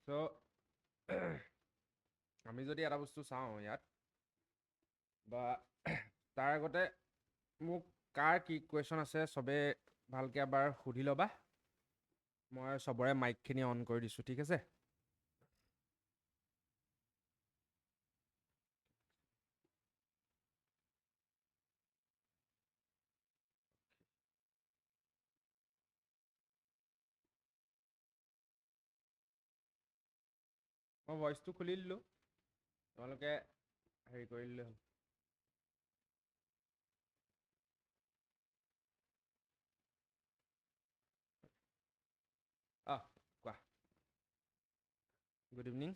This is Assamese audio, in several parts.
সো আমি যদি এটা বস্তু চাওঁ ইয়াত বা তাৰ আগতে মোক কাৰ কি কুৱেশ্যন আছে চবে ভালকৈ এবাৰ সুধি ল'বা। মই চবৰে মাইকখিনি অন কৰি দিছোঁ, ঠিক আছে? মই ভইচটো খুলি দিলোঁ, তোমালোকে হেৰি কৰি দিলে হ'ল। কোৱা। Good evening.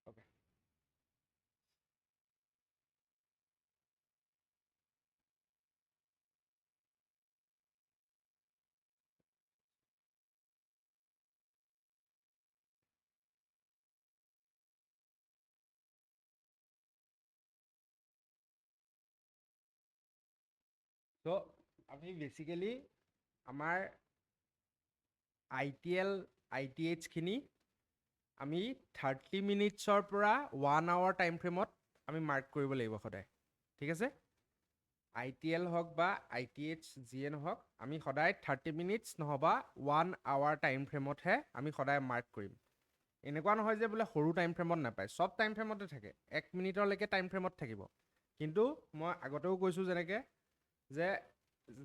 অ'কে। চ' আমি বেচিকেলি আমাৰ ITH-খিনি আমি 30 মিনিটছৰ পৰা 1 আৱাৰ টাইম ফ্ৰেমত আমি মাৰ্ক কৰিব লাগিব সদায়, ঠিক আছে? ITL হওক বা ITH যিয়ে নহওক, আমি সদায় 30 মিনিটছ নহবা 1 আৱাৰ টাইম ফ্ৰেমতহে আমি সদায় মাৰ্ক কৰিম। এনেকুৱা নহয় যে বোলে সৰু টাইম ফ্ৰেমত নাপায়, চব টাইম ফ্ৰেমতে থাকে, 1 মিনিটলৈকে টাইম ফ্ৰেমত থাকিব। কিন্তু মই আগতেও কৈছোঁ যেনেকৈ যে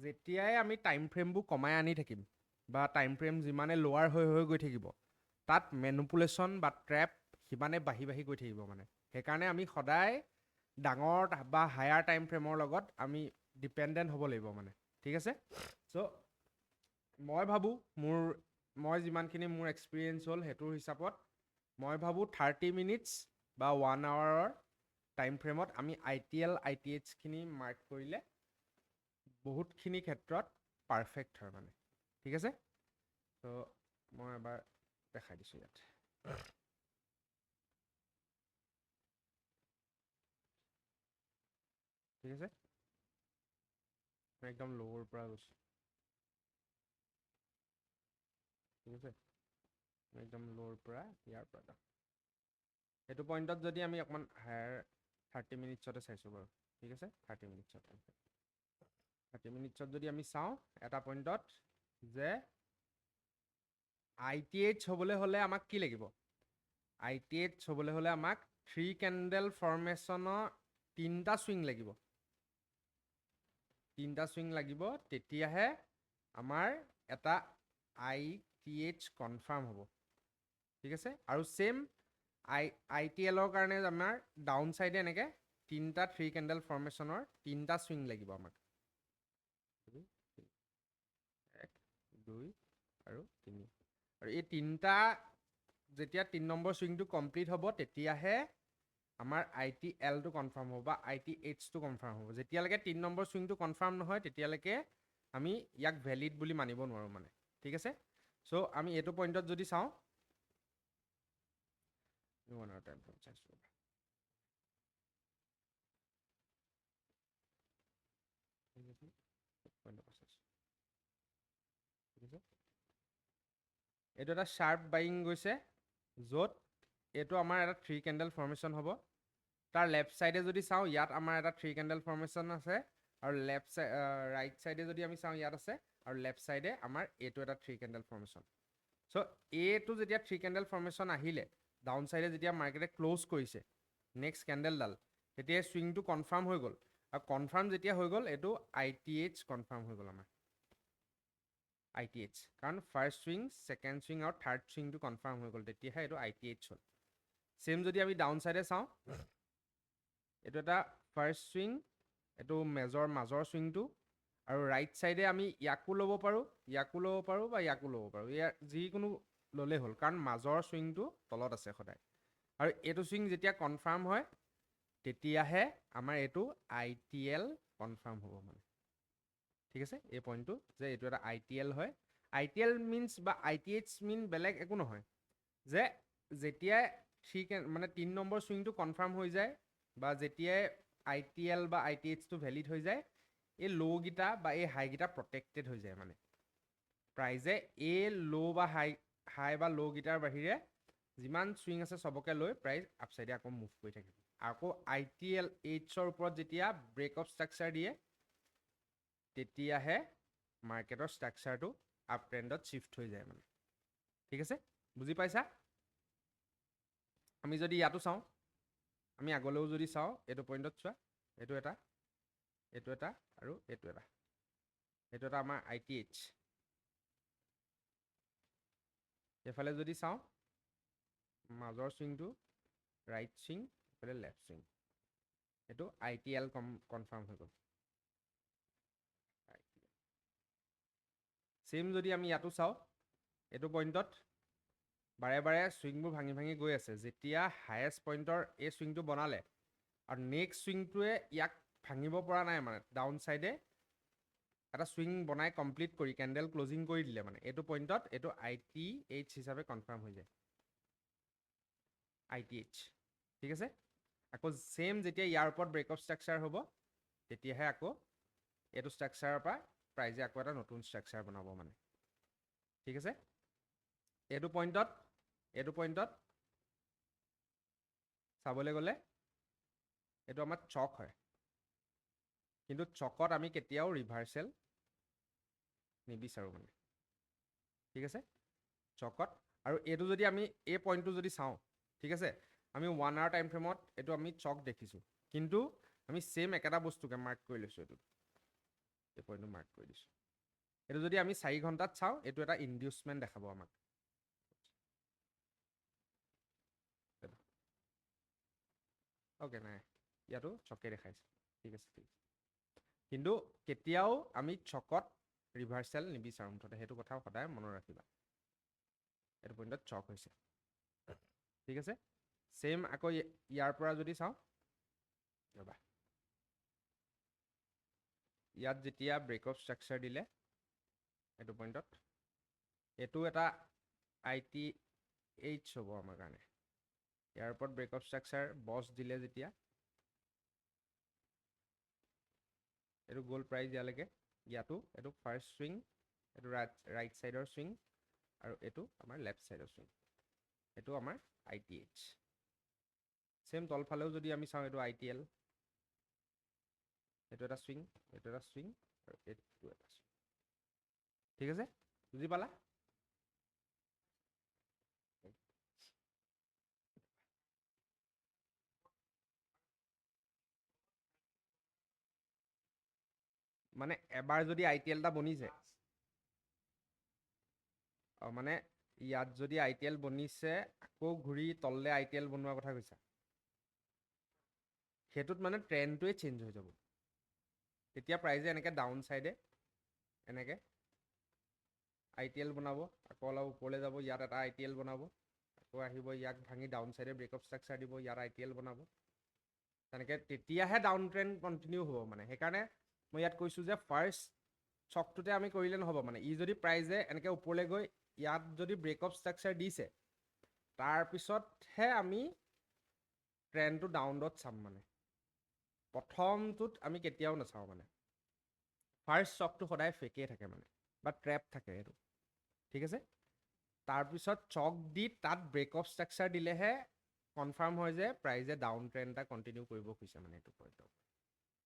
যেতিয়াই আমি টাইম ফ্ৰেমবোৰ কমাই আনি থাকিম বা টাইম ফ্ৰেম যিমানে লোৱাৰ হৈ গৈ থাকিব, তাত মেনুপুলেশ্যন বা ট্ৰেপ সিমানে বাঢ়ি গৈ থাকিব মানে। সেইকাৰণে আমি সদায় ডাঙৰ বা হায়াৰ টাইম ফ্ৰেমৰ লগত আমি ডিপেণ্ডেণ্ট হ'ব লাগিব মানে, ঠিক আছে? চ' মই ভাবোঁ মই যিমানখিনি মোৰ এক্সপিৰিয়েঞ্চ হ'ল সেইটোৰ হিচাপত মই ভাবোঁ 30 মিনিটছ বা 1 আৱাৰৰ টাইম ফ্ৰেমত আমি ITH-খিনি মাৰ্ক কৰিলে বহুতখিনি ক্ষেত্ৰত পাৰফেক্ট হয় মানে, ঠিক আছে? ত' মই এবাৰ দেখাই দিছোঁ ইয়াত। ঠিক আছে? মই একদম ল'ৰ পৰা গৈছোঁ, ঠিক আছে? মই একদম ল'ৰ পৰা ইয়াৰ পৰা যাম। সেইটো পইণ্টত যদি আমি অকণমান হায়াৰ 30 মিনিটছতে চাইছোঁ বাৰু, ঠিক আছে? 30 মিনিটছত 30 মিনিটছত যদি আমি চাওঁ এটা পইণ্টত যে ITH হ'বলৈ হ'লে আমাক কি লাগিব? ITH হ'বলৈ হ'লে আমাক 3 কেণ্ডেল ফৰ্মেশ্যনৰ 3টা ছুইং লাগিব। 3টা ছুইং লাগিব, তেতিয়াহে আমাৰ এটা ITH কনফাৰ্ম হ'ব, ঠিক আছে? আৰু ছেম ITLৰ কাৰণে আমাৰ ডাউন চাইডে এনেকৈ 3টা 3 কেণ্ডেল ফৰ্মেশ্যনৰ 3টা ছুইং লাগিব আমাক। 1, 2 আৰু 3। আৰু এই 3টা যেতিয়া 3 নম্বৰ ছুইংটো কমপ্লিট হ'ব, তেতিয়াহে আমাৰ ITLটো কনফাৰ্ম হ'ব বা ITHটো কনফাৰ্ম হ'ব। যেতিয়ালৈকে 3 নম্বৰ ছুইংটো কনফাৰ্ম নহয়, তেতিয়ালৈকে আমি ইয়াক ভেলিড বুলি মানিব নোৱাৰোঁ মানে, ঠিক আছে? চ' আমি এইটো পইণ্টত যদি চাওঁ, এইটো এটা শ্বাৰ্প বাইং গৈছে, য'ত এইটো আমাৰ এটা 3 কেণ্ডেল ফৰ্মেশ্যন হ'ব। তাৰ লেফ্ট ছাইডে যদি চাওঁ, ইয়াত আমাৰ এটা 3 কেণ্ডেল ফৰ্মেশ্যন আছে, আৰু ৰাইট ছাইডে যদি আমি চাওঁ, ইয়াত আছে, আৰু লেফ্ট ছাইডে আমাৰ এইটো এটা 3 কেণ্ডেল ফৰ্মেশ্যন। চ' এইটো যেতিয়া 3 কেণ্ডেল ফৰ্মেশ্যন আহিলে, ডাউন ছাইডে যেতিয়া মাৰ্কেটে ক্ল'জ কৰিছে নেক্সট কেণ্ডেলডাল, তেতিয়া ছুইংটো কনফাৰ্ম হৈ গ'ল। আৰু কনফাৰ্ম যেতিয়া হৈ গ'ল, এইটো ITH কনফাৰ্ম হৈ গ'ল আমাৰ। ITH, কাৰণ ফাৰ্ষ্ট ছুইং, ছেকেণ্ড ছুইং আৰু থাৰ্ড ছুইংটো কনফাৰ্ম হৈ গ'ল, তেতিয়াহে এইটো ITH হ'ল। ছেম যদি আমি ডাউন ছাইডে চাওঁ, এইটো এটা ফাৰ্ষ্ট ছুইং, এইটো মাজৰ ছুইংটো, আৰু ৰাইট ছাইডে আমি ইয়াকো ল'ব পাৰোঁ বা ইয়াকো ল'ব পাৰোঁ। ইয়াৰ যিকোনো ল'লেই হ'ল, কাৰণ মাজৰ ছুইংটো তলত আছে সদায়। আৰু এইটো ছুইং যেতিয়া কনফাৰ্ম হয়, তেতিয়াহে আমাৰ এইটো ITL কনফাৰ্ম হ'ব মানে, ঠিক আছে? এই পইণ্টটো যে এইটো এটা ITL হয়। ITL মিনছ বা ITH মিন বেলেগ একো নহয়, যে যেতিয়াই মানে 3 নম্বৰ চুইংটো কনফাৰ্ম হৈ যায় বা যেতিয়াই ITL বা ITHটো ভেলিড হৈ যায় এই ল'কেইটা বা এই হাইকেইটা প্ৰটেক্টেড হৈ যায় মানে প্ৰাইজে এই ল' বা হাই বা ল'কেইটাৰ বাহিৰে যিমান চুইং আছে চবকে লৈ প্ৰাইজ আপচাইডে আকৌ মুভ কৰি থাকিব আকৌ ITLHৰ ওপৰত যেতিয়া ব্ৰেক অফ ষ্ট্ৰাকচাৰ দিয়ে তেতিয়াহে মাৰ্কেটৰ ষ্ট্ৰাকচাৰটো আপ ট্ৰেণ্ডত শ্বিফ্ট হৈ যায় মানে ঠিক আছে বুজি পাইছা আমি যদি ইয়াতো চাওঁ আমি আগলৈও যদি চাওঁ এইটো পইণ্টত চোৱা এইটো এটা আৰু এইটো এটা আমাৰ ITH এইফালে যদি চাওঁ মাজৰ চুইংটো ৰাইট চুইং এইফালে লেফ্ট চুইং এইটো ITL কনফাৰ্ম হৈ গ'ল চেম যদি আমি ইয়াতো চাওঁ এইটো পইণ্টত বাৰে বাৰে চুইংবোৰ ভাঙি ভাঙি গৈ আছে যেতিয়া হায়েষ্ট পইণ্টৰ এই চুইংটো বনালে আৰু নেক্সট চুইংটোৱে ইয়াক ভাঙিব পৰা নাই মানে ডাউন চাইডে এটা চুইং বনাই কমপ্লিট কৰি কেণ্ডেল ক্লজিং কৰি দিলে মানে এইটো পইণ্টত এইটো ITH হিচাপে কনফাৰ্ম হৈ যায় ITH ঠিক আছে আকৌ চেম যেতিয়া ইয়াৰ ওপৰত ব্ৰেক অফ ষ্ট্ৰাকচাৰ হ'ব তেতিয়াহে আকৌ এইটো ষ্ট্ৰাকচাৰৰ পৰা প্ৰাইজে আকৌ এটা নতুন ষ্ট্ৰাকচাৰ বনাব মানে ঠিক আছে এইটো পইণ্টত চাবলৈ গ'লে এইটো আমাৰ চক হয় কিন্তু চকত আমি কেতিয়াও ৰিভাৰ্চেল নিবিচাৰোঁ মানে ঠিক আছে চকত আৰু এইটো যদি আমি এই পইণ্টটো যদি চাওঁ ঠিক আছে আমি 1 আৱাৰ টাইম ফ্ৰেমত এইটো আমি চক দেখিছোঁ কিন্তু আমি চেম একেটা বস্তুকে মাৰ্ক কৰি লৈছোঁ এইটো এই পইণ্টটো মাৰ্ক কৰি দিছোঁ এইটো যদি আমি 4 ঘণ্টাত চাওঁ এইটো এটা ইনডিউচমেণ্ট দেখাব আমাক অ'কে নাই ইয়াতো চকে দেখাইছে ঠিক আছে কিন্তু কেতিয়াও আমি চকত ৰিভাৰ্চেল নিবিচাৰোঁ মুঠতে সেইটো কথাও সদায় মনত ৰাখিবা এইটো পইণ্টত চক হৈছে ঠিক আছে চেম আকৌ ইয়াৰ পৰা যদি চাওঁ ৰ'বা ইয়াত যেতিয়া ব্ৰেক অফ ষ্ট্ৰাকচাৰ দিলে এইটো পইণ্টত এইটো এটা ITH হ'ব আমাৰ কাৰণে ইয়াৰ ওপৰত ব্ৰেক অফ ষ্ট্ৰাকচাৰ বছ দিলে যেতিয়া এইটো গ'ল প্ৰাইজ ইয়ালৈকে ইয়াতো এইটো ফাৰ্ষ্ট চুইং এইটো ৰাইট ছাইডৰ চুইং আৰু এইটো আমাৰ লেফ্ট ছাইডৰ চুইং এইটো আমাৰ ITH চেম তলফালেও যদি আমি চাওঁ এইটো ITL এইটো এটা চুইং আৰু এইটো এটা চুইং ঠিক আছে বুজি পালা মানে এবাৰ যদি ITL এটা বনিছে মানে ইয়াত যদি ITL বনিছে আকৌ ঘূৰি তললে ITL বনোৱাৰ কথা কৈছা সেইটোত মানে ট্ৰেণ্ডটোৱে চেঞ্জ হৈ যাব তেতিয়া প্ৰাইজে এনেকৈ ডাউন চাইডে এনেকৈ ITL বনাব আকৌ অলপ ওপৰলৈ যাব ইয়াত এটা ITL বনাব আকৌ আহিব ইয়াক ভাঙি ডাউন চাইডে ব্ৰেক অফ ষ্ট্ৰাকচাৰ দিব ইয়াত ITL বনাব তেনেকৈ তেতিয়াহে ডাউন ট্ৰেণ্ড কণ্টিনিউ হ'ব মানে সেইকাৰণে মই ইয়াত কৈছোঁ যে ফাৰ্ষ্ট চকটোতে আমি কৰিলে নহ'ব মানে ই যদি প্ৰাইজে এনেকৈ ওপৰলৈ গৈ ইয়াত যদি ব্ৰেক অফ ষ্ট্ৰাকচাৰ দিছে তাৰপিছতহে আমি ট্ৰেণ্ডটো ডাউনত চাম মানে প্ৰথমটোত আমি কেতিয়াও নাচাওঁ মানে ফাৰ্ষ্ট চকটো সদায় ফেকেই থাকে মানে বা ট্ৰেপ থাকে এইটো ঠিক আছে তাৰপিছত চক দি তাত ব্ৰেক অফ ষ্ট্ৰাকচাৰ দিলেহে কনফাৰ্ম হয় যে প্ৰাইজে ডাউন ট্ৰেণ্ড এটা কণ্টিনিউ কৰিব খুজিছে মানে এইটো পইণ্টত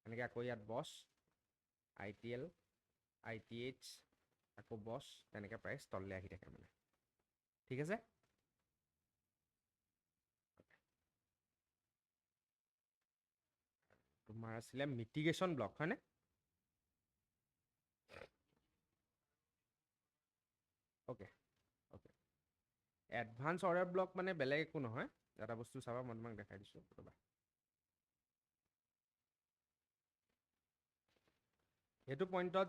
এনেকৈ আকৌ ইয়াত বছ ITL ITH আকৌ বছ তেনেকৈ প্ৰাইজ তললৈ আহি থাকে মানে ঠিক আছে তোমাৰ আছিলে মিটিগেশ্যন ব্লক হয়নে অ'কে এডভান্স অৰ্ডাৰ ব্লক মানে বেলেগ একো নহয় এটা বস্তু চাবা মই তোমাক দেখাই দিছোঁ ৰ'বা এইটো পইণ্টত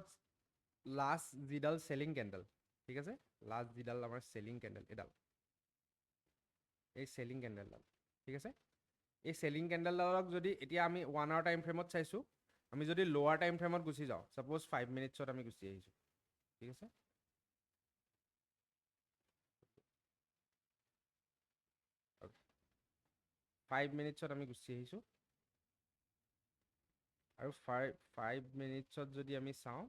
লাষ্ট যিডাল চেলিং কেণ্ডেল ঠিক আছে লাষ্ট যিডাল আমাৰ চেলিং কেণ্ডেল এই চেলিং কেণ্ডেলডাল ঠিক আছে এই চেলিং কেণ্ডেলডালক যদি এতিয়া আমি 1 আৱাৰ টাইম ফ্ৰেমত চাইছোঁ আমি যদি লোৱাৰ টাইম ফ্ৰেমত গুচি যাওঁ ছাপ'জ 5 মিনিটছত আমি গুচি আহিছোঁ ঠিক আছে 5 মিনিটছত আমি গুচি আহিছোঁ আৰু 5 মিনিটছত যদি আমি চাওঁ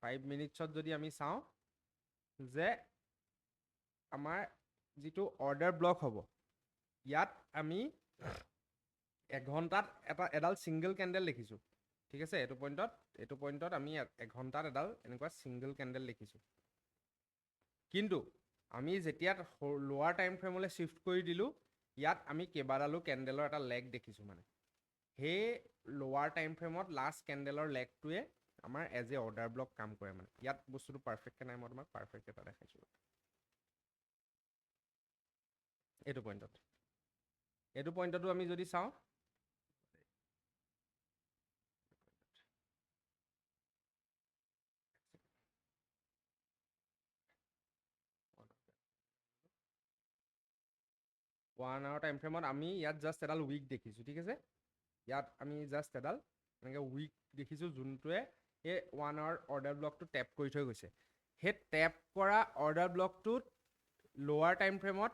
5 মিনিটছত যদি আমি চাওঁ যে আমাৰ যিটো অৰ্ডাৰ ব্লক হ'ব ইয়াত আমি এঘণ্টাত এডাল ছিংগল কেণ্ডেল দেখিছোঁ ঠিক আছে এইটো পইণ্টত আমি এঘণ্টাত এডাল এনেকুৱা ছিংগল কেণ্ডেল দেখিছোঁ কিন্তু আমি যেতিয়া লোৱাৰ টাইম ফ্ৰেমলৈ শ্বিফ্ট কৰি দিলোঁ ইয়াত আমি কেইবাডালো কেণ্ডেলৰ এটা লেগ দেখিছোঁ মানে সেই লোৱাৰ টাইম ফ্ৰেমত লাষ্ট কেণ্ডেলৰ লেগটোৱে আমাৰ এজ এ অৰ্ডাৰ ব্লক কাম কৰে মানে ইয়াত বস্তুটো পাৰফেক্টকৈ নাই মই তোমাক পাৰফেক্ট এটা দেখাইছোঁ এইটো পইণ্টতো আমি যদি চাওঁ ওৱান আৱাৰ টাইম ফ্ৰেমত আমি ইয়াত জাষ্ট এডাল উইক দেখিছোঁ ঠিক আছে ইয়াত আমি জাষ্ট এডাল এনেকৈ উইক দেখিছোঁ যোনটোৱে এই 1 আৱাৰ অৰ্ডাৰ ব্লকটো টেপ কৰি থৈ গৈছে সেই টেপ কৰা অৰ্ডাৰ ব্লকটোত লোৱাৰ টাইম ফ্ৰেমত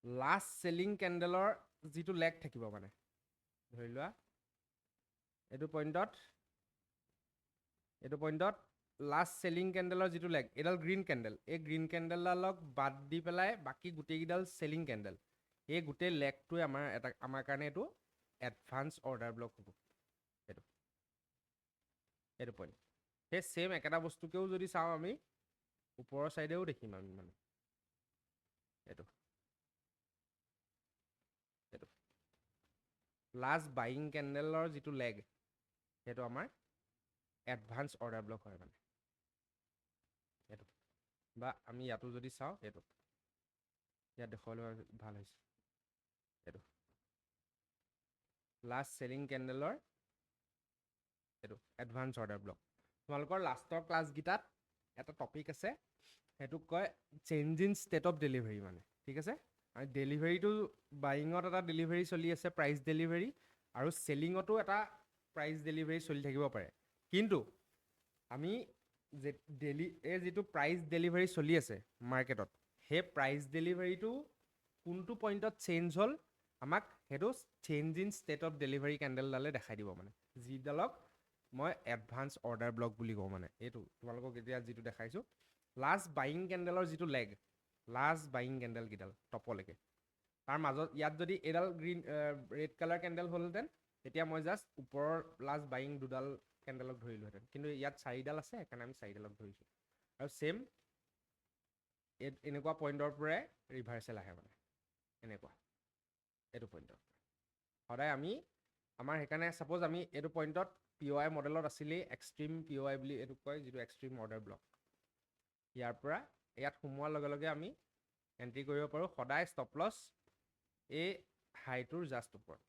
লাষ্ট চেলিং কেণ্ডেলৰ যিটো লেগ থাকিব মানে ধৰি লোৱা এইটো পইণ্টত লাষ্ট চেলিং কেণ্ডেলৰ যিটো লেগ এইডাল গ্ৰীণ কেণ্ডেল এই গ্ৰীণ কেণ্ডেলডালক বাদ দি পেলাই বাকী গোটেইকেইডাল চেলিং কেণ্ডেল এই গোটেই লেগটোৱে আমাৰ কাৰণে এইটো এডভান্স অৰ্ডাৰ ব্লক হ'ব এইটো পইণ্ট সেই ছেইম একেটা বস্তুকেও যদি চাওঁ আমি ওপৰৰ ছাইডেও দেখিম আমি মানে এইটো লাষ্ট বাইং কেণ্ডেলৰ যিটো লেগ সেইটো আমাৰ এডভান্স অৰ্ডাৰ ব্লক হয় মানে এইটো বা আমি ইয়াতো যদি চাওঁ এইটো ইয়াত দেখুৱাবলৈ ভাল হৈছে এইটো লাষ্ট চেলিং কেণ্ডেলৰ এইটো এডভান্স অৰ্ডাৰ ব্লক তোমালোকৰ লাষ্টৰ ক্লাছকেইটাত এটা টপিক আছে সেইটোক কয় change in state of delivery মানে ঠিক আছে আৰু ডেলিভাৰীটো বাইঙত এটা ডেলিভাৰী চলি আছে প্ৰাইচ ডেলিভাৰী আৰু চেলিঙতো এটা প্ৰাইচ ডেলিভাৰী চলি থাকিব পাৰে কিন্তু আমি এই যিটো প্ৰাইচ ডেলিভাৰী চলি আছে মাৰ্কেটত সেই প্ৰাইচ ডেলিভাৰীটো কোনটো পইণ্টত চেঞ্জ হ'ল আমাক সেইটো change in state of delivery কেণ্ডেলডালে দেখাই দিব মানে যিডালক মই এডভান্স অৰ্ডাৰ ব্লক বুলি কওঁ মানে এইটো তোমালোকক এতিয়া যিটো দেখাইছোঁ লাষ্ট বাইং কেণ্ডেলৰ যিটো লেগ লাষ্ট বাইং কেণ্ডেলকেইডাল টপলৈকে তাৰ মাজত ইয়াত যদি এইডাল ৰেড কালাৰ কেণ্ডেল হ'লহেঁতেন তেতিয়া মই জাষ্ট ওপৰৰ লাষ্ট বাইং দুডাল কেণ্ডেলক ধৰিলোহেঁতেন কিন্তু ইয়াত 4ডাল আছে সেইকাৰণে আমি 4ডালক ধৰিছোঁ আৰু ছেইম এনেকুৱা পইণ্টৰ পৰাই ৰিভাৰ্চেল আহে মানে এনেকুৱা এইটো পইণ্টত সদায় আমাৰ সেইকাৰণে ছাপ'জ আমি এইটো পইণ্টত POI মডেলত আছিলেই এক্সট্ৰিম POI বুলি এইটো কয় যিটো এক্সট্ৰিম অৰ্ডাৰ ব্লক ইয়াৰ পৰা ইয়াত সোমোৱাৰ লগে লগে আমি এণ্ট্ৰি কৰিব পাৰোঁ সদায় ষ্টপ লছ এই হাইটোৰ জাষ্ট ওপৰত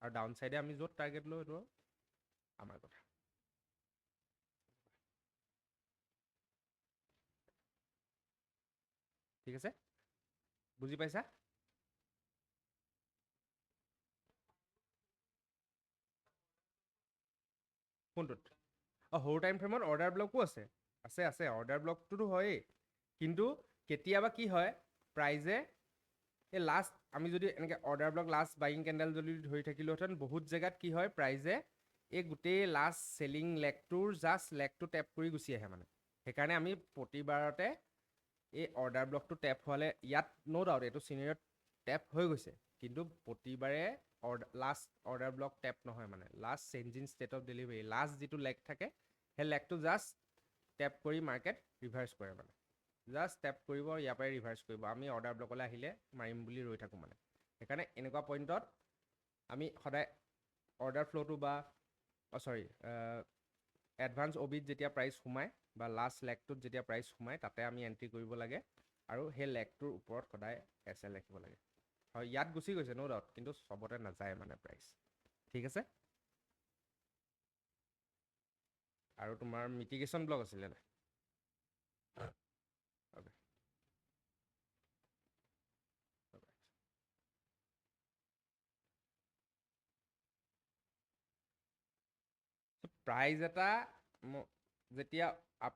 আৰু ডাউন চাইডে আমি য'ত টাৰ্গেট লওঁ এইটো আমাৰ কথা ঠিক আছে বুজি পাইছা কোনটোত সৰু টাইম ফ্ৰেমত অৰ্ডাৰ ব্লকো আছে অৰ্ডাৰ ব্লকটোতো হয়েই কিন্তু কেতিয়াবা কি হয় প্ৰাইজে এই লাষ্ট আমি যদি এনেকৈ order block last buying candle যদি ধৰি থাকিলোহেঁতেন বহুত জেগাত কি হয় প্ৰাইজে এই গোটেই লাষ্ট চেলিং লেগটোৰ জাষ্ট লেগটো টেপ কৰি গুচি আহে মানে সেইকাৰণে আমি প্ৰতিবাৰতে এই অৰ্ডাৰ ব্লকটো টেপ হোৱালে ইয়াত ন' ডাউট এইটো চিনেৰিয়ত টেপ হৈ গৈছে কিন্তু প্ৰতিবাৰে লাষ্ট অৰ্ডাৰ ব্লক টেপ নহয় মানে last change in state of delivery last যিটো লেগ থাকে সেই লেগটো জাষ্ট টেপ কৰি মাৰ্কেট ৰিভাৰ্চ কৰে মানে জাষ্ট টেপ কৰিব ইয়াৰ পৰাই ৰিভাৰ্চ কৰিব আমি অৰ্ডাৰ ব্লকলৈ আহিলে মাৰিম বুলি ৰৈ থাকোঁ মানে সেইকাৰণে এনেকুৱা পইণ্টত আমি সদায় অৰ্ডাৰ ফ্ল'টো বা এডভান্স অবিত যেতিয়া প্ৰাইচ সোমায় বা লাষ্ট লেগটোত যেতিয়া প্ৰাইচ সোমায় তাতে আমি এণ্ট্ৰি কৰিব লাগে আৰু সেই লেগটোৰ ওপৰত সদায় SL ৰাখিব লাগে হয় ইয়াত গুচি গৈছে ন' ডাউট কিন্তু চবতে নাযায় মানে প্ৰাইচ ঠিক আছে আৰু তোমাৰ মিটিগেশ্যন ব্লক আছিলে নাই প্ৰাইজ এটা যেতিয়া আপ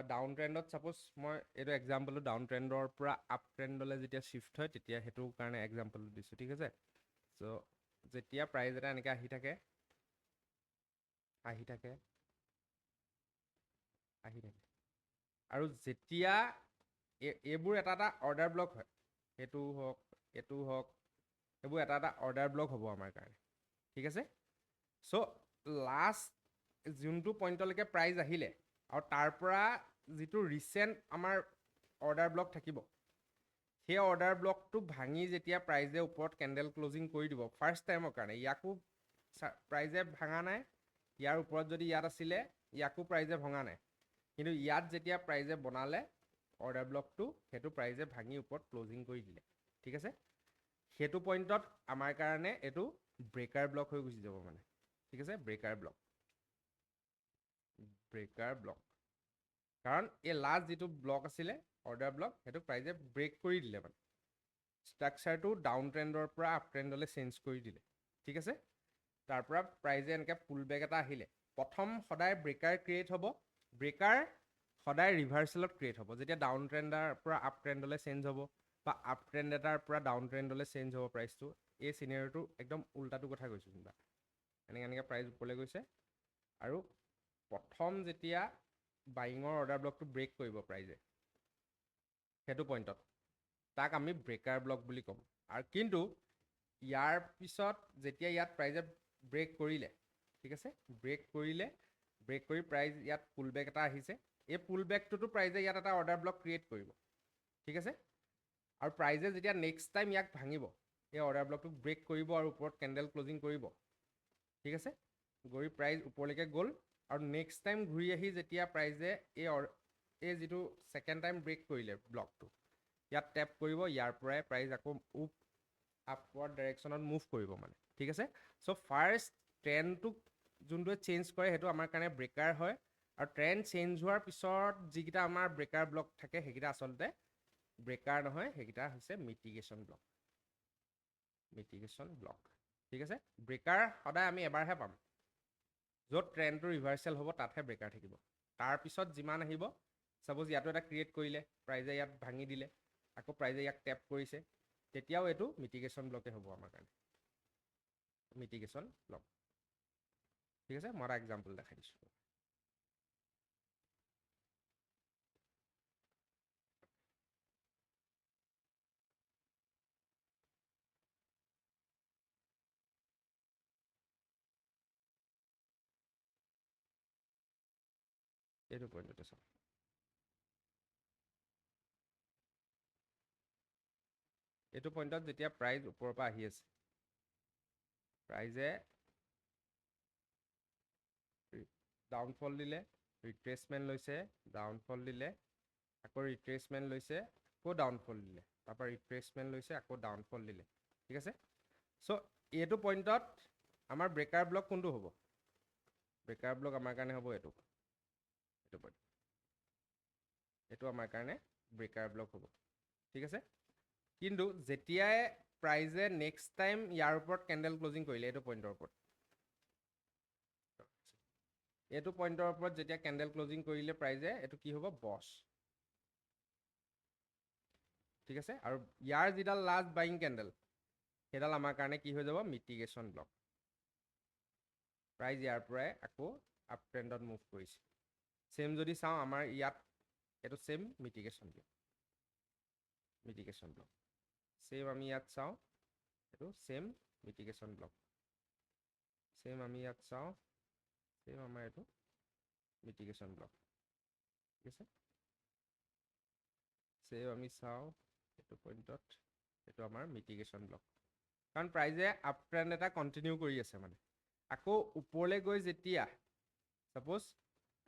ডাউন ট্ৰেণ্ডত ছাপ'জ মই এইটো এক্সাম্পলটো ডাউন ট্ৰেণ্ডৰ পৰা আপ ট্ৰেণ্ডলৈ যেতিয়া শ্বিফ্ট হয় তেতিয়া সেইটো কাৰণে এক্সাম্পলটো দিছোঁ ঠিক আছে চ' যেতিয়া প্ৰাইজ এটা এনেকৈ আহি থাকে আৰু যেতিয়া এইবোৰ এটা এটা অৰ্ডাৰ ব্লক হয় এইটো হওক এইবোৰ এটা এটা অৰ্ডাৰ ব্লক হ'ব আমাৰ কাৰণে ঠিক আছে চ' লাষ্ট যোনটো পইণ্টলৈকে প্ৰাইজ আহিলে আৰু তাৰ পৰা যিটো ৰিচেণ্ট আমাৰ অৰ্ডাৰ ব্লক থাকিব সেই অৰ্ডাৰ ব্লকটো ভাঙি যেতিয়া প্ৰাইজে ওপৰত কেণ্ডেল ক্লজিং কৰি দিব ফাৰ্ষ্ট টাইমৰ কাৰণে ইয়াকো প্ৰাইজে ভাঙা নাই ইয়াৰ ওপৰত যদি ইয়াত আছিলে ইয়াকো প্ৰাইজে ভঙা নাই কিন্তু ইয়াত যেতিয়া প্ৰাইজে বনালে অৰ্ডাৰ ব্লকটো সেইটো প্ৰাইজে ভাঙি ওপৰত ক্লজিং কৰি দিলে ঠিক আছে সেইটো পইণ্টত আমাৰ কাৰণে এইটো ব্ৰেকাৰ ব্লক হৈ গুচি যাব মানে ঠিক আছে ব্ৰেকাৰ ব্লক কাৰণ এই লাষ্ট যিটো ব্লক আছিলে অৰ্ডাৰ ব্লক সেইটো প্ৰাইজে ব্ৰেক কৰি দিলে মানে ষ্ট্ৰাকচাৰটো ডাউন ট্ৰেণ্ডৰ পৰা আপ ট্ৰেণ্ডলৈ চেঞ্জ কৰি দিলে ঠিক আছে তাৰ পৰা প্ৰাইজে এনেকৈ পুল বেক এটা আহিলে প্ৰথম সদায় ব্ৰেকাৰ ক্ৰিয়েট হ'ব ব্ৰেকাৰ সদায় ৰিভাৰ্চেলত ক্ৰিয়েট হ'ব যেতিয়া ডাউন ট্ৰেণ্ডৰ পৰা আপ ট্ৰেণ্ডলৈ চেঞ্জ হ'ব বা আপ ট্ৰেণ্ড এটাৰ পৰা ডাউন ট্ৰেণ্ডলৈ চেঞ্জ হ'ব প্ৰাইচটো এই চিনেৰিঅ'টো একদম উল্টাটো কথা কৈছোঁ যেনিবা এনেকৈ প্ৰাইচ ওপৰলৈ গৈছে আৰু প্ৰথম যেতিয়া বাইঙৰ অৰ্ডাৰ ব্লকটো ব্ৰেক কৰিব প্ৰাইজে সেইটো পইণ্টত তাক আমি ব্ৰেকাৰ ব্লক বুলি ক'ম আৰু কিন্তু ইয়াৰ পিছত যেতিয়া ইয়াত প্ৰাইজে ব্ৰেক কৰিলে ঠিক আছে ব্ৰেক কৰি প্ৰাইজ ইয়াত পুল বেক এটা আহিছে এই পুল বেকটোতো প্ৰাইজে ইয়াত এটা অৰ্ডাৰ ব্লক ক্ৰিয়েট কৰিব ঠিক আছে আৰু প্ৰাইজে যেতিয়া নেক্সট টাইম ইয়াক ভাঙিব এই অৰ্ডাৰ ব্লকটোক ব্ৰেক কৰিব আৰু ওপৰত কেণ্ডেল ক্লজিং কৰিব ঠিক আছে গৈ প্ৰাইজ ওপৰলৈকে গ'ল আৰু নেক্সট টাইম ঘূৰি আহি যেতিয়া প্ৰাইজে এই যিটো ছেকেণ্ড টাইম ব্ৰেক কৰিলে ব্লকটো ইয়াত টেপ কৰিব ইয়াৰ পৰাই প্ৰাইজ আকৌ আপৱাৰ্ড ডাইৰেকশ্যনত মুভ কৰিব মানে ঠিক আছে চ' ফাৰ্ষ্ট ট্ৰেণ্ডটোক যোনটোৱে চেঞ্জ কৰে সেইটো আমাৰ কাৰণে ব্ৰেকাৰ হয় আৰু ট্ৰেণ্ড চেঞ্জ হোৱাৰ পিছত যিকেইটা আমাৰ ব্ৰেকাৰ ব্লক থাকে সেইকেইটা আচলতে ব্ৰেকাৰ নহয় সেইকেইটা হৈছে মিটিগেশ্যন ব্লক ঠিক আছে ব্ৰেকাৰ সদায় আমি এবাৰহে পাম য'ত ট্ৰেণ্ডটো ৰিভাৰ্চেল হ'ব তাতহে ব্ৰেকাৰ থাকিব তাৰপিছত যিমান আহিব ছাপ'জ ইয়াতো এটা ক্ৰিয়েট কৰিলে প্ৰাইজে ইয়াত ভাঙি দিলে আকৌ প্ৰাইজে ইয়াক টেপ কৰিছে তেতিয়াও এইটো মিটিগেশ্যন ব্লকে হ'ব আমাৰ কাৰণে মিটিগেশ্যন ব্লক ঠিক আছে মই এটা এক্সাম্পল দেখাই দিছোঁ এইটো পইণ্টতে চাওক এইটো পইণ্টত যেতিয়া প্ৰাইজ ওপৰৰ পৰা আহি আছে প্ৰাইজে ডাউনফল দিলে ৰিট্ৰেচমেণ্ট লৈছে ডাউনফল দিলে আকৌ ৰিট্ৰেচমেণ্ট লৈছে আকৌ ডাউনফল দিলে তাৰপৰা ৰিট্ৰেচমেণ্ট লৈছে আকৌ ডাউনফল দিলে ঠিক আছে চ' এইটো পইণ্টত আমাৰ ব্ৰেকাৰ ব্লক কোনটো হ'ব ব্ৰেকাৰ ব্লক আমাৰ কাৰণে হ'ব এইটো পইণ্ট এইটো আমাৰ কাৰণে ব্ৰেকাৰ ব্লক হ'ব ঠিক আছে কিন্তু যেতিয়াই প্ৰাইজে নেক্সট টাইম ইয়াৰ ওপৰত কেণ্ডেল ক্লজিং কৰিলে এইটো পইণ্টৰ ওপৰত যেতিয়া কেণ্ডেল ক্লজিং কৰিলে প্ৰাইজে এইটো কি হ'ব বছ ঠিক আছে আৰু ইয়াৰ যিডাল লাষ্ট বাইং কেণ্ডেল সেইডাল আমাৰ কাৰণে কি হৈ যাব মিটিগেশ্যন ব্লক প্ৰাইজ ইয়াৰ পৰাই আকৌ আপ ট্ৰেণ্ডত মুভ কৰিছে চেম যদি চাওঁ আমাৰ ইয়াত এইটো চেম মিটিগেশ্যন ব্লক চেম আমি ইয়াত চাওঁ এইটো চেম মিটিগেশ্যন ব্লক চেম আমি ইয়াত চাওঁ চেম আমাৰ এইটো মিটিগেশ্যন ব্লক ঠিক আছে চেম আমি চাওঁ এইটো পইণ্টত এইটো আমাৰ মিটিগেশ্যন ব্লক কাৰণ প্ৰাইজে আপ ট্ৰেণ্ড এটা কণ্টিনিউ কৰি আছে মানে আকৌ ওপৰলৈ গৈ যেতিয়া ছাপ'জ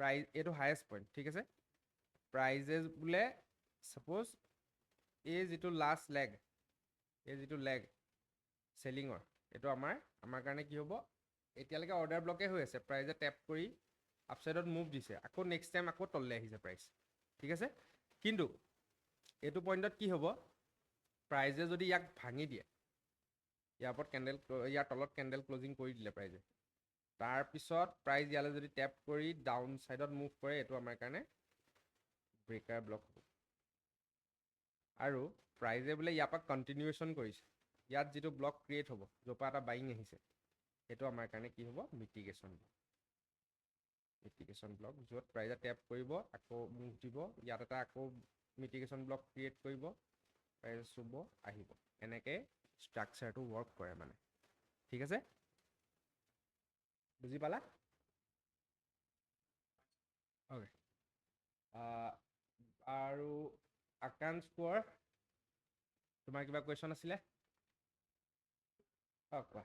প্ৰাইজ এইটো হায়েষ্ট পইণ্ট ঠিক আছে প্ৰাইজে বোলে ছাপ'জ এই যিটো লাষ্ট লেগ চেলিঙৰ এইটো আমাৰ কাৰণে কি হ'ব এতিয়ালৈকে অৰ্ডাৰ ব্লকে হৈ আছে প্ৰাইজে টেপ কৰি আপছাইডত মুভ দিছে আকৌ নেক্সট টাইম আকৌ তললৈ আহিছে প্ৰাইচ ঠিক আছে কিন্তু এইটো পইণ্টত কি হ'ব প্ৰাইজে যদি ইয়াক ভাঙি দিয়ে ইয়াৰ তলত কেণ্ডেল ক্লজিং কৰি দিলে প্ৰাইজে তাৰপিছত প্ৰাইজ ইয়ালৈ যদি টেপ কৰি ডাউন ছাইডত মুভ কৰে এইটো আমাৰ কাৰণে ব্ৰেকাৰ ব্লক হ'ব আৰু প্ৰাইজে বোলে ইয়াৰ পৰা কণ্টিনিউৱেশ্যন কৰিছে ইয়াত যিটো ব্লক ক্ৰিয়েট হ'ব য'ৰ পৰা এটা বাইং আহিছে সেইটো আমাৰ কাৰণে কি হ'ব মিটিগেশ্যন ব্লক য'ত প্ৰাইজে টেপ কৰিব আকৌ মুভ দিব ইয়াত এটা আকৌ মিটিগেশ্যন ব্লক ক্ৰিয়েট কৰিব প্ৰাইজ চুব আহিব এনেকৈ ষ্ট্ৰাকচাৰটো ৱৰ্ক কৰে মানে ঠিক আছে বুজি পালা অ'কে আৰু আকাংশ কোঁৱৰ তোমাৰ কিবা কুৱেশ্যন আছিলে কোৱা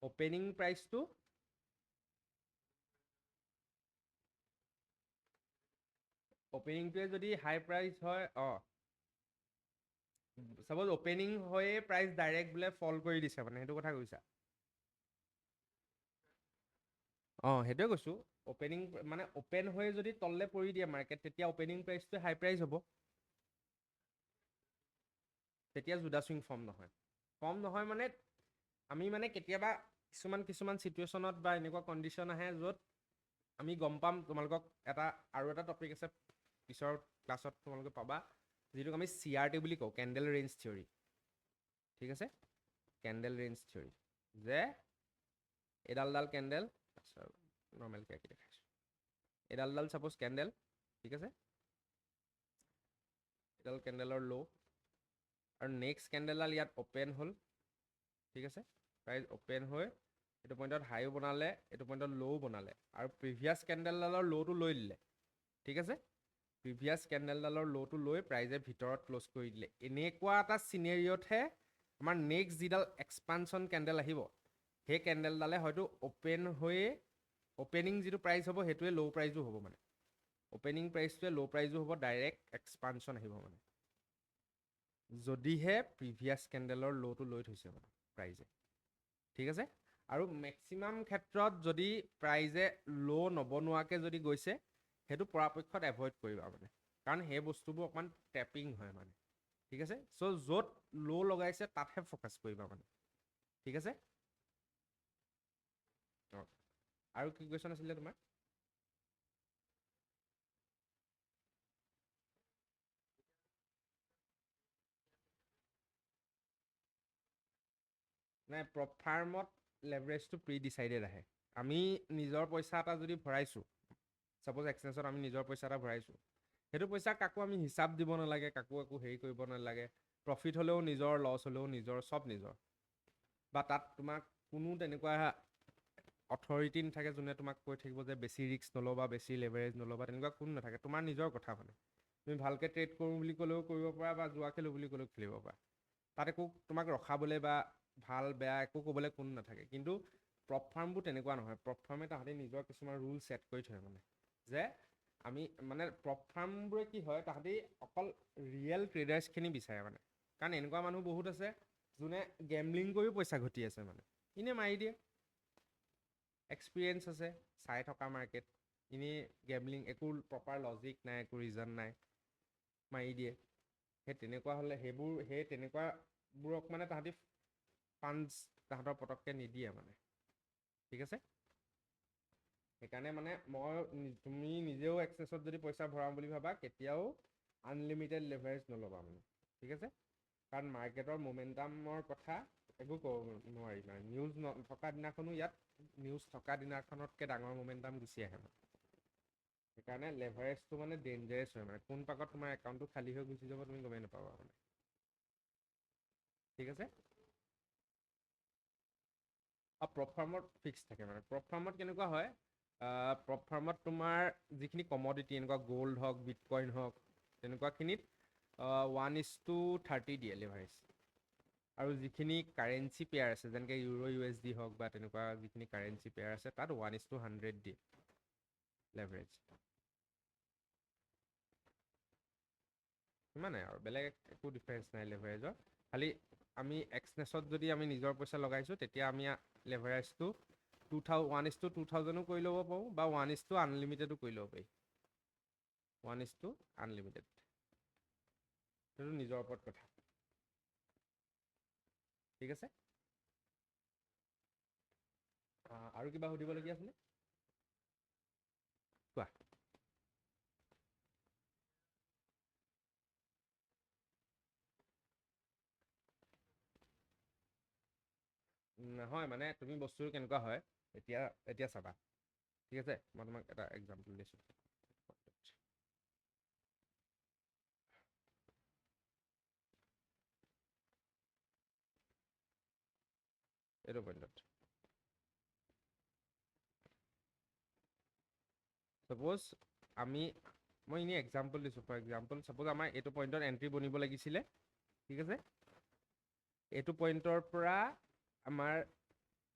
অপেনিং প্ৰাইচটো অপেনিংটোৱে যদি হাই প্ৰাইচ হয় চাপ'জ অপেনিং হৈয়ে প্ৰাইচ ডাইৰেক্ট বোলে ফল কৰি দিছে মানে সেইটো কথা কৈছা সেইটোৱে কৈছোঁ অপেনিং মানে অপেন হৈ যদি তললৈ পৰি দিয়ে মাৰ্কেট তেতিয়া অপেনিং প্ৰাইচটোৱে হাই প্ৰাইচ হ'ব তেতিয়া জুদা চুইং ফৰ্ম নহয় মানে আমি মানে কেতিয়াবা কিছুমান চিটুৱেশ্যনত বা এনেকুৱা কণ্ডিশ্যন আহে য'ত আমি গম পাম তোমালোকক আৰু এটা টপিক আছে পিছৰ ক্লাছত তোমালোকে পাবা যিটোক আমি CRT বুলি কওঁ কেণ্ডেল ৰেঞ্জ থিয়ৰী ঠিক আছে কেণ্ডেল ৰেঞ্জ থিয়ৰী যে এডাল কেণ্ডেল নৰ্মেলকৈ আঁকি দেখাইছোঁ এডাল ছাপ'জ কেণ্ডেল ঠিক আছে এডাল কেণ্ডেলৰ ল' আৰু নেক্সট কেণ্ডেলডাল ইয়াত অ'পেন হ'ল ঠিক আছে প্ৰাইচ অ'পেন হৈ এইটো পইণ্টত হাইও বনালে এইটো পইণ্টত ল'ও বনালে আৰু প্ৰিভিয়াছ কেণ্ডেলডালৰ ল'টো লৈ দিলে ঠিক আছে প্ৰিভিয়াছ কেণ্ডেলডালৰ ল'টো লৈ প্ৰাইজে ভিতৰত ক্ল'জ কৰি দিলে এনেকুৱা এটা চিনেৰিঅ'তহে আমাৰ নেক্সট যিডাল এক্সপানশ্যন কেণ্ডেল আহিব সেই কেণ্ডেলডালে হয়তো অপেনিং যিটো প্ৰাইচ হ'ব সেইটোৱে ল' প্ৰাইজো হ'ব মানে অপেনিং প্ৰাইচটোৱে ল' প্ৰাইজো হ'ব ডাইৰেক্ট এক্সপানশ্যন আহিব মানে যদিহে প্ৰিভিয়াছ কেণ্ডেলৰ ল'টো লৈ থৈছে মানে প্ৰাইজে ঠিক আছে আৰু মেক্সিমাম ক্ষেত্ৰত যদি প্ৰাইজে ল' নবনোৱাকৈ যদি গৈছে সেইটো পৰাপক্ষত এভইড কৰিবা মানে কাৰণ সেই বস্তুবোৰ অকণমান টেপিং হয় মানে ঠিক আছে চ' য'ত ল' লগাইছে তাতহে ফ'কাছ কৰিবা মানে ঠিক আছে আৰু কি কুৱেশ্যন আছিলে তোমাৰ নাই প্ৰপ ফাৰ্মত লেভাৰেজটো প্ৰি ডিচাইডেড আহে আমি নিজৰ পইচা এটা যদি ভৰাইছোঁ ছাপ'জ এক্সচেঞ্জত আমি নিজৰ পইচা এটা ভৰাইছোঁ সেইটো পইচা কাকো আমি হিচাপ দিব নালাগে কাকো একো হেৰি কৰিব নালাগে প্ৰফিট হ'লেও নিজৰ লছ হ'লেও নিজৰ চব নিজৰ বা তাত তোমাক কোনো তেনেকুৱা অথৰিটি নাথাকে যোনে তোমাক কৈ থাকিব যে বেছি ৰিস্ক নল'বা বেছি লেভাৰেজ নল'বা তেনেকুৱা কোনো নাথাকে তোমাৰ নিজৰ কথা মানে তুমি ভালকৈ ট্ৰেড কৰোঁ বুলি ক'লেও কৰিব পাৰা বা জুৱা খেলোঁ বুলি ক'লেও খেলিব পাৰা তাত একো তোমাক ৰখাবলৈ বা ভাল বেয়া একো ক'বলৈ কোনো নাথাকে কিন্তু প্ৰপ ফাৰ্মবোৰ তেনেকুৱা নহয় প্ৰপ ফাৰ্মে তাহাঁতি নিজৰ কিছুমান ৰুল ছেট কৰি থয় মানে যে আমি মানে প্ৰপ ফাৰ্মবোৰে কি হয় তাহাঁতি অকল ৰিয়েল ট্ৰেডাৰ্ছখিনি বিচাৰে মানে কাৰণ এনেকুৱা মানুহ বহুত আছে যোনে গেমলিং কৰিও পইচা ঘটি আছে মানে এনেই মাৰি দিয়ে এক্সপিৰিয়েঞ্চ আছে চাই থকা মাৰ্কেট এনেই গেমলিং একো প্ৰপাৰ লজিক নাই একো ৰিজন নাই মাৰি দিয়ে সেই তেনেকুৱা হ'লে সেই তেনেকুৱাবোৰক মানে তাহাঁতি ফাণ্ডছ তাহাঁতৰ পটককৈ নিদিয়ে মানে ঠিক আছে সেইকাৰণে মানে তুমি নিজেও এক্সেছত যদি পইচা ভৰাওঁ বুলি ভাবা কেতিয়াও আনলিমিটেড লেভাৰেজ নল'বা মানে ঠিক আছে কাৰণ মাৰ্কেটৰ মমেণ্টামৰ কথা একো ক'ব নোৱাৰি মানে নিউজ থকা দিনাখনো ইয়াত নিউজ থকা দিনাখনতকৈ ডাঙৰ মমেণ্টাম গুচি আহে মানে সেইকাৰণে লেভাৰেজটো মানে ডেঞ্জাৰাছ হয় মানে কোন পাকত তোমাৰ একাউণ্টটো খালী হৈ গুচি যাব তুমি গমেই নাপাবা মানে ঠিক আছে প্ৰপ ফাৰ্মত ফিক্স থাকে মানে প্ৰপ ফাৰ্মত কেনেকুৱা হয় প্ৰপ ফাৰ্মত তোমাৰ যিখিনি কমডিটি এনেকুৱা গ'ল্ড হওক বিটকইন হওক তেনেকুৱাখিনিত 1:30 দিয়ে লেভাৰেজ আৰু যিখিনি কাৰেঞ্চি পেয়াৰ আছে যেনেকৈ ইউৰো USD হওক বা তেনেকুৱা যিখিনি কাৰেঞ্চি পেয়াৰ আছে তাত 1:100 দিয়ে লেভাৰেজ সিমানে আৰু বেলেগ একো ডিফাৰেঞ্চ নাই লেভাৰেজৰ খালি আমি এক্সনেছত যদি আমি নিজৰ পইচা লগাইছোঁ তেতিয়া আমি লেভাৰেজটো 1:2000 কৰি ল'ব পাৰোঁ বা 1:, আনলিমিটেডো কৰি ল'ব পাৰি 1:, আনলিমিটেড সেইটো নিজৰ ওপৰত কথা ঠিক আছে আৰু কিবা সুধিবলগীয়া আছিলে কোৱা নহয় মানে তুমি বস্তুটো কেনেকুৱা হয় এতিয়া এতিয়া চাবা ঠিক আছে মই তোমাক এটা এক্সাম্পল দিছোঁ এইটো পইণ্টত ছাপ'জ আমি মই এনেই এক্সাম্পল দিছোঁ ফৰ এক্সাম্পল ছাপ'জ আমাৰ এইটো পইণ্টত এণ্ট্ৰি বনিব লাগিছিলে ঠিক আছে এইটো পইণ্টৰ পৰা আমাৰ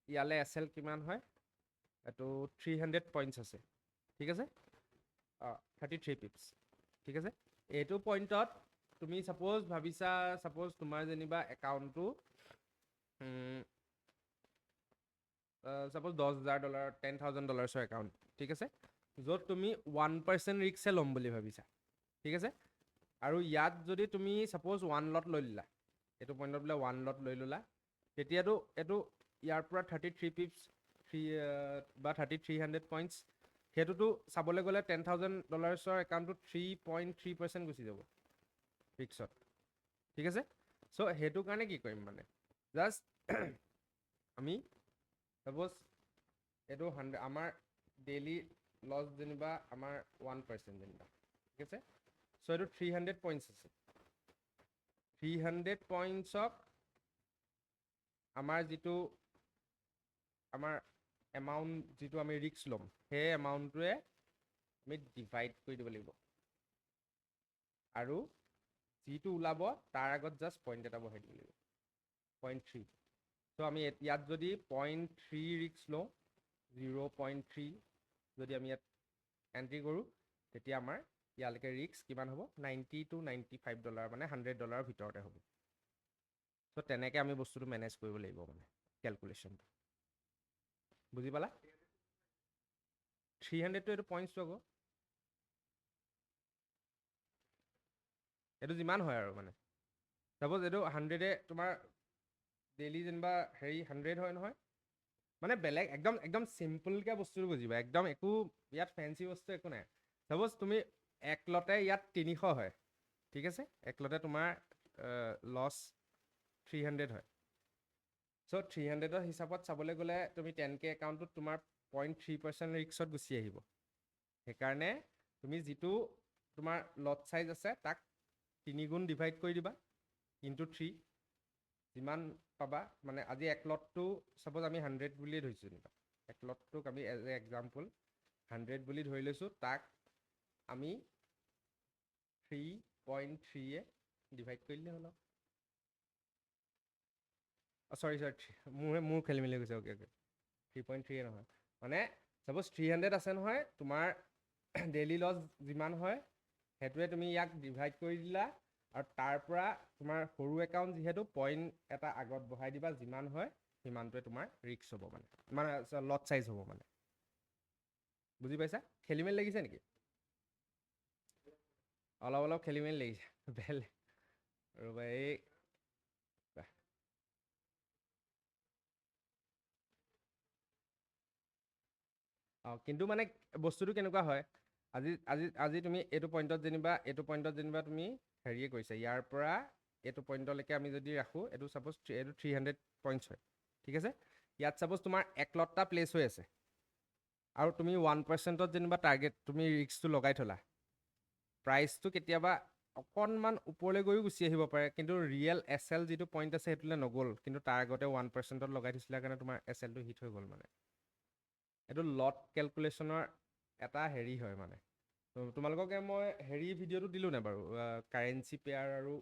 ইয়ালৈ এছ এল কিমান হয় এইটো 300 পইণ্টছ আছে ঠিক আছে 33 পিপছ ঠিক আছে এইটো পইণ্টত তুমি ছাপ'জ ভাবিছা ছাপ'জ তোমাৰ যেনিবা একাউণ্টটো ছাপ'জ $10,000 $10,000 একাউণ্ট ঠিক আছে য'ত তুমি 1% ৰিক্সে ল'ম বুলি ভাবিছা ঠিক আছে আৰু ইয়াত যদি তুমি ছাপ'জ 1 লট লৈ ল'লা এইটো পইণ্টত বোলে 1 লট লৈ ল'লা তেতিয়াতো এইটো ইয়াৰ পৰা 33 পিপছ বা 300 পইণ্টছ সেইটোতো চাবলৈ গ'লে $10,000 একাউণ্টটো 3.3% গুচি যাব ৰিক্সত ঠিক আছে চ' সেইটো কাৰণে কি কৰিম মানে জাষ্ট আমি ছাপ'জ এইটো আমাৰ ডেইলি লছ যেনিবা আমাৰ 1% যেনিবা ঠিক আছে চ' এইটো 300 পইণ্টছ আছে 300 পইণ্টছক আমাৰ যিটো আমাৰ এমাউণ্ট যিটো আমি ৰিক্স ল'ম সেই এমাউণ্টটোৱে আমি ডিভাইড কৰি দিব লাগিব আৰু যিটো ওলাব তাৰ আগত জাষ্ট পইণ্ট এটা বহাই দিব লাগিব 0.3 চ' আমি ইয়াত যদি 0.3 ৰিক্স লওঁ 0.3 যদি আমি ইয়াত এণ্ট্ৰি কৰোঁ তেতিয়া আমাৰ ইয়ালৈকে ৰিক্স কিমান হ'ব $90 to $95 মানে $100 ভিতৰতে হ'ব চ' তেনেকৈ আমি বস্তুটো মেনেজ কৰিব লাগিব মানে কেলকুলেশ্যনটো বুজি পালা 300টো এইটো পইণ্টছটো আকৌ এইটো যিমান হয় আৰু মানে ছাপ'জ এইটো 100 তোমাৰ ডেইলি যেনিবা হেৰি 100 হয় নহয় মানে বেলেগ একদম একদম চিম্পলকৈ বস্তুটো বুজিবা একদম একো ইয়াত ফেঞ্চি বস্তু একো নাই ছাপ'জ তুমি এক লটে ইয়াত 300 হয় ঠিক আছে এক লটে তোমাৰ লছ 300 হয় চ' 300ৰ হিচাপত চাবলৈ গ'লে তুমি 10K একাউণ্টটোত তোমাৰ 0.3% ৰিক্সত গুচি আহিব সেইকাৰণে তুমি যিটো তোমাৰ লট চাইজ আছে তাক 3 গুণ ডিভাইড কৰি দিবা ইনটু 3 যিমান পাবা মানে আজি এক লটটো ছাপ'জ আমি 100 বুলিয়ে ধৰিছোঁ যেনিবা এক লটটোক আমি এজ এ এক্সাম্পল 100 বুলি ধৰি লৈছোঁ তাক আমি 3.3 ডিভাইড কৰি দিলে হ'ল চৰি মোৰ খেলি মেলি গৈছে অ'কে 3.3 নহয় মানে ছাপ'জ 300 আছে নহয় তোমাৰ ডেইলি লছ যিমান হয় সেইটোৱে তুমি ইয়াক ডিভাইড কৰি দিলা আৰু তাৰ পৰা তোমাৰ সৰু একাউণ্ট যিহেতু পইণ্ট এটা আগত বহাই দিবা যিমান হয় সিমানটোৱে তোমাৰ ৰিক্স হ'ব মানে লট চাইজ হ'ব মানে বুজি পাইছা খেলি মেলি লাগিছে নেকি অলপ খেলি মেলি লাগিছে বেলেগ ৰ'বা এই কিন্তু মানে বস্তুটো কেনেকুৱা হয় আজি তুমি এইটো পইণ্টত যেনিবা তুমি হেৰিয়ে কৰিছা ইয়াৰ পৰা এইটো পইণ্টলৈকে আমি যদি ৰাখোঁ এইটো ছাপ'জ এইটো 300 পইণ্টছ হয় ঠিক আছে ইয়াত ছাপ'জ তোমাৰ এক লটটা প্লেচ হৈ আছে আৰু তুমি 1%ত যেনিবা টাৰ্গেট তুমি ৰিক্সটো লগাই থ'লা প্ৰাইচটো কেতিয়াবা অকণমান ওপৰলৈ গৈও গুচি আহিব পাৰে কিন্তু ৰিয়েল এছ এল যিটো পইণ্ট আছে সেইটোলৈ নগ'ল কিন্তু তাৰ আগতে 1%ত লগাই থৈছিলে কাৰণে তোমাৰ এছ এলটো হিট হৈ গ'ল মানে এইটো লট কেলকুলেশ্যনৰ এটা হেৰি হয় মানে তোমালোককে মই হেৰি ভিডিঅ'টো দিলোঁ নাই বাৰু কাৰেঞ্চি পেয়াৰ আৰু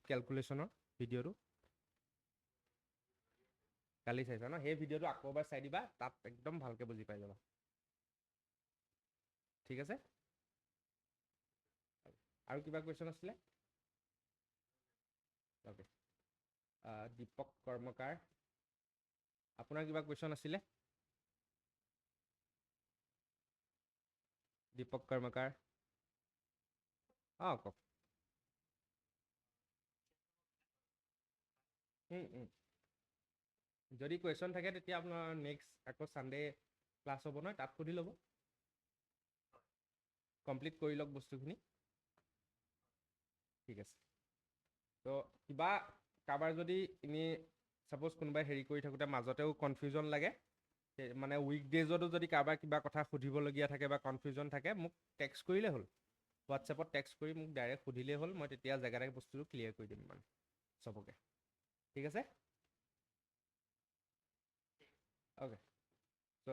কেলকুলেশ্যনৰ ভিডিঅ'টো কালি চাইছা ন সেই ভিডিঅ'টো আকৌ এবাৰ চাই দিবা তাত একদম ভালকৈ বুজি পাই যাবা ঠিক আছে আৰু কিবা কুৱেশ্যন আছিলে অ'কে দীপক কৰ্মকাৰ আপোনাৰ কিবা কুৱেশ্যন আছিলে দীপক কৰ্মকাৰ কওক যদি কুৱেশ্যন থাকে তেতিয়া আপোনাৰ নেক্সট আকৌ ছানডে ক্লাছ হ'ব নহয়, তাত সুধি ল'ব। কমপ্লিট কৰি লওক বস্তুখিনি। ঠিক আছে। তো কিবা কাৰোবাৰ যদি এনেই ছাপ'জ কোনোবাই হেৰি কৰি থাকোঁতে মাজতেও কনফিউজন লাগে, মানে উইকডেজতো যদি কাৰোবাৰ কিবা কথা সুধিবলগীয়া থাকে বা কনফিউজন থাকে, মোক টেক্সট কৰিলেই হ'ল। হোৱাটছএপত টেক্সট কৰি মোক ডাইৰেক্ট সুধিলেই হ'ল, মই তেতিয়া জেগাতে বস্তুটো ক্লিয়াৰ কৰি দিম মানে চবকে। ঠিক আছে? অ'কে। চ'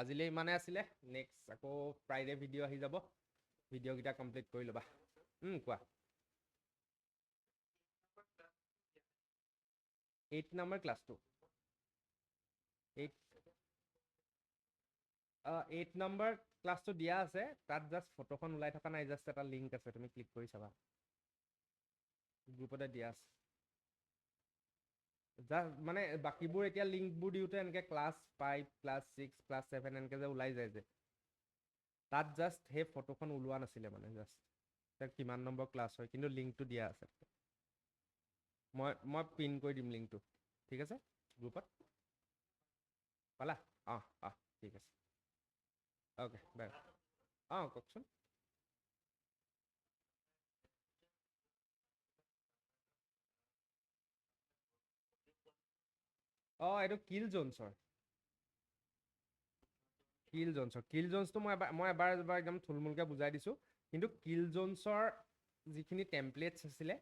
আজিলৈ ইমানে আছিলে। নেক্সট আকৌ ফ্ৰাইডে ভিডিঅ' আহি যাব, ভিডিঅ'কেইটা কমপ্লিট কৰি ল'বা। কোৱা। 8 নম্বৰ ক্লাছটো 8 নম্বৰ ক্লাছটো দিয়া আছে, তাত জাষ্ট ফটোখন ওলাই থকা নাই, জাষ্ট এটা লিংক আছে, তুমি ক্লিক কৰি চাবা, গ্ৰুপতে দিয়া আছে। জাষ্ট মানে বাকীবোৰ এতিয়া লিংকবোৰ দিওঁতে এনেকৈ ক্লাছ 5, ক্লাছ 6, ক্লাছ 7 এনেকৈ যে ওলাই যায় যে, তাত জাষ্ট সেই ফটোখন ওলোৱা নাছিলে মানে, জাষ্ট কিমান নম্বৰ ক্লাছ হয়, কিন্তু লিংকটো দিয়া আছে। মই পিন কৰি দিম লিংকটো। ঠিক আছে গ্ৰুপত পালা? ঠিক আছে। Okay bye. কওকচোন। এইটো কিল জোনছৰ। কিল জোনছটো মই এবাৰ একদম থুলমূলকৈ বুজাই দিছোঁ, কিন্তু কিল জোনছৰ যিখিনি টেমপ্লেটছ আছিলে,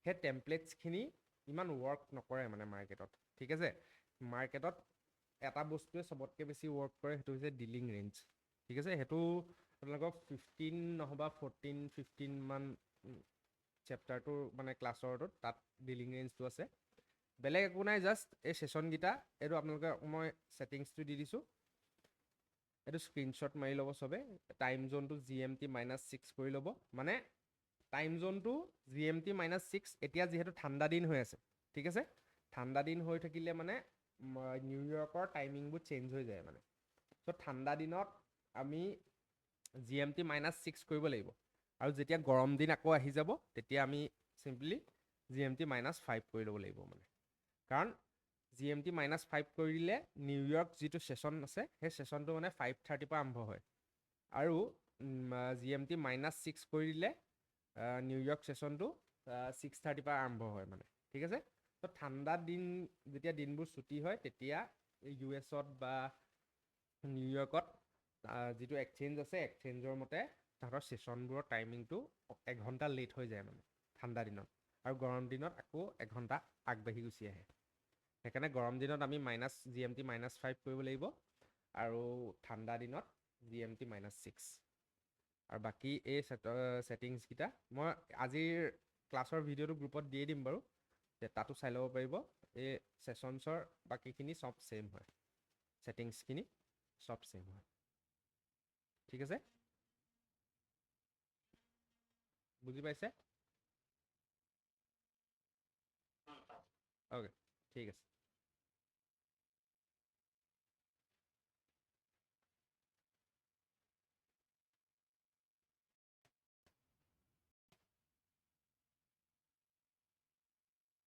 সেই টেমপ্লেটছখিনি ইমান ৱৰ্ক নকৰে মানে মাৰ্কেটত। ঠিক আছে? মাৰ্কেটত এটা বস্তুৱে চবতকৈ বেছি ৱৰ্ক কৰে, সেইটো হৈছে ডিলিং ৰেঞ্জ। ঠিক আছে? সেইটো আপোনালোকক 15 নহ'বা 14, 15 মান চেপ্টাৰটোৰ মানে ক্লাছৰটোত তাত ডিলিং ৰেঞ্জটো আছে। বেলেগ একো নাই, জাষ্ট এই ছেশ্যনকেইটা, এইটো আপোনালোকে মই ছেটিংছটো দি দিছোঁ, এইটো স্ক্ৰীনশ্বট মাৰি ল'ব চবে। টাইম জোনটো GMT -6 কৰি ল'ব, মানে টাইম জোনটো GMT -6, এতিয়া যিহেতু ঠাণ্ডা দিন হৈ আছে। ঠিক আছে? ঠাণ্ডা দিন হৈ থাকিলে মানে নিউয়ৰ্কৰ টাইমিংবোৰ চেঞ্জ হৈ যায় মানে। চ' ঠাণ্ডা দিনত আমি GMT -6 কৰিব লাগিব, আৰু যেতিয়া গৰম দিন আকৌ আহি যাব, তেতিয়া আমি চিম্পলি GMT -5 কৰি ল'ব লাগিব মানে। কাৰণ GMT -5 কৰি দিলে নিউয়ৰ্ক যিটো ছেশ্যন আছে, সেই ছেশ্যনটো মানে 5:30 পৰা আৰম্ভ হয়, আৰু GMT -6 কৰি দিলে নিউয়ৰ্ক ছেশ্যনটো 6:30 পৰা আৰম্ভ হয় মানে। ঠিক আছে? তো ঠাণ্ডা দিন যেতিয়া দিনবোৰ ছুটি হয়, তেতিয়া US-ত বা নিউয়ৰ্কত যিটো এক্সেঞ্জ আছে, এক্সেঞ্জৰ মতে তাহাঁতৰ ছেশ্যনবোৰৰ টাইমিংটো 1 ঘণ্টা লেট হৈ যায় মানে ঠাণ্ডা দিনত, আৰু গৰম দিনত আকৌ 1 ঘণ্টা আগবাঢ়ি গুচি আহে। সেইকাৰণে গৰম দিনত আমি GMT -5 কৰিব লাগিব, আৰু ঠাণ্ডা দিনত GMT -6। আৰু বাকী এই ছেটিংছকেইটা মই আজিৰ ক্লাছৰ ভিডিঅ'টো গ্ৰুপত দিয়ে দিম বাৰু, তাতো চাই ল'ব পাৰিব। এই ছেশ্যনছৰ বাকীখিনি চব ছেইম হয়, ছেটিংছখিনি চব ছেইম হয়। ঠিক আছে? বুজি পাইছে? অ'কে, ঠিক আছে।